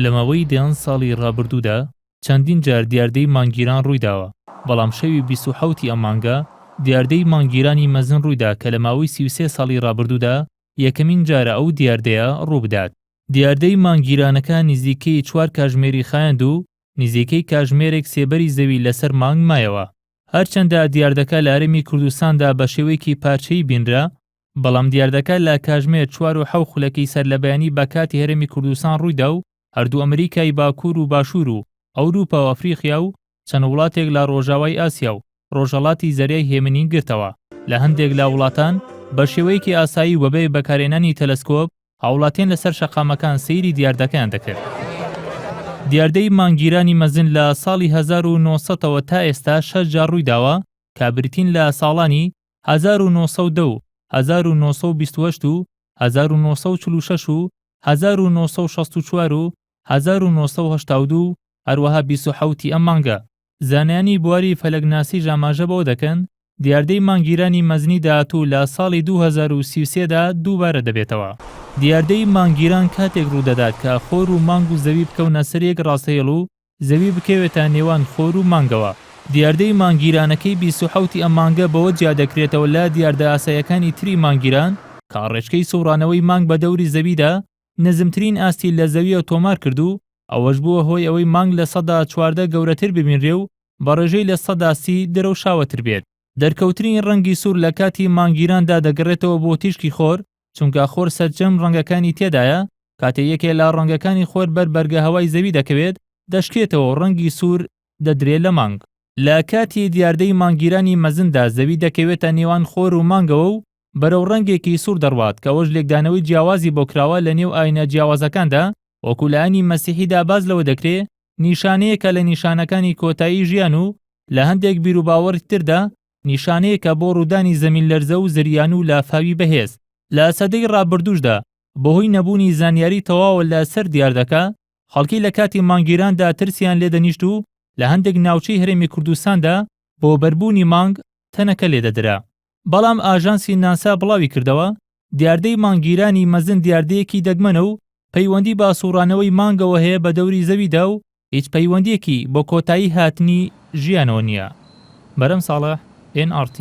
لەمەوەی 10 ساڵی ڕابردوودا چەندین جار دیاردەی مانگیران ڕوویداوە، بەڵام شەوی 27 ئەم مانگە دیاردەی مانگیرانی مەزن ڕوویدا کە لە ماوەی 33 ساڵی ڕابردوودا یەکەمین جارە ئەو دیاردەیە ڕووبدات. دیاردەی مانگیرانەکە نزیکەی 4 کاتژمێری خایاند و نزیکەی کاتژمێرێک سێبەری زەوی لەسەر مانگ مایەوە. هەرچەندە دیاردەکە لە هەرێمی کوردستاندا بە شێوەیەکی پارچەیی بینرا، بەڵام دیاردەکە لە کاتژمێر 4 و 7 خولەکەی سەرلەبەیانی بە کاتی هەرێمی کوردستان ڕوویدا و هەردوو ئەمریکای باکوور و باشوور و ئەوروپا و ئەفریقیا و چەند وڵاتێک لە ڕۆژاوای ئاسیا و ڕۆژهەڵاتی زەریای هێمنی گرتەوە. لە هەندێک لە وڵاتان بە شێوەیەکی ئاسایی وەبێ بەکارهێنانی تەلەسکۆپ هاوڵاتیان لەسەر شەقامەکان سەیری دیاردەکەیان دەکرد. دیاردەی مانگیرانی مەزن لە ساڵی 1900ەوە تا ئێستا 6 جار ڕوویداوە کە بریتین لە ساڵانی 1902 و 1928 و 1946 و 1964 و 1982 هەروەها 27 ئەم مانگە. زانایانی بواری فەلەکناسی ژاماژە بەوە دەکەن دیاردەی مانگیرانی مەزنی داهاتوو لە ساڵی 2033دا دووبارە دەبێتەوە. دیاردەی مانگیران کاتێک ڕوودەدات کە خۆر و مانگ و زەوی بکەونە سەرێک ڕاستەیەڵ و زەوی بکەوێتە نێوان خۆر و مانگەوە. دیاردەی مانگیرانەکەی 27 ئەم مانگە بەوە جیا دەکرێتەوە لە دیاردە ئاساییەکانی تری مانگیران کە ڕێچکەی سوڕانەوەی مانگ بە دەوری زەویدا نەزمترین ئاستی لە زەویە تۆمار کرد و ئەوەش بووە هۆی ئەوەی مانگ لە سەدا 14 گەورەتر ببینرێ و بەڕێژەی لە سەدا 30 دەرەوشاوەتر بێت. دەرکەوتنی ڕەنگی سوور لە کاتی مانگیراندا دەگەڕێتەوە بۆ تیشکی خۆر، چونکە خۆر سەرجەم ڕەنگەکانی تێدایە. کاتێ یەکێ لە ڕەنگەکانی خۆر بەر بەرگە هەوای زەوی دەکەوێت دەشکێتەوە ڕەنگی سوور دەدرێت لە مانگ. لە کاتی دیاردەی مانگیرانی مەزندا زەوی دەکەوێتە نێوان خۆر و مانگەوە و بەرەو ڕەنگێکی سوور دەڕوات کە ئەوەش لێکدانەوەی جیاوازی بۆ کراوە لە نێو ئاینە جیاوازەکاندا، وەکو لە ئاینی مەسیحیدا باز لەوە دەکرێت نیشانەیەکە لە نیشانەکانی کۆتایی ژیان و لە هەندێک بیر و باوەڕی تردا نیشانەیەکە بۆ ڕوودانی زەمین لەرزە و زریان و لافاوی بەهێز. لە سەدەی ڕابردووشدا بەهۆی نەبوونی زانیاری تەواو لە سەر دیاردەکە خەڵکی لە کاتی مانگیراندا ترسیان لێ دەنیشت و لە هەندێک ناوچەی هەرێمی کوردستاندا بۆ بەربوونی مانگ تەنەکە لێدەدرا. بەڵام ئاژانسی ناسا بڵاوی کردەوە دیاردەی مانگیرانی مەزن دیاردەیەکی دەگمەنە و پەیوەندی بە سوڕانەوەی مانگەوە هەیە بە دەوری زەویدا و هیچ پەیوەندیەکی بۆ کۆتایی هاتنی ژیانەوە نییە. بەرەم ساڵح NRT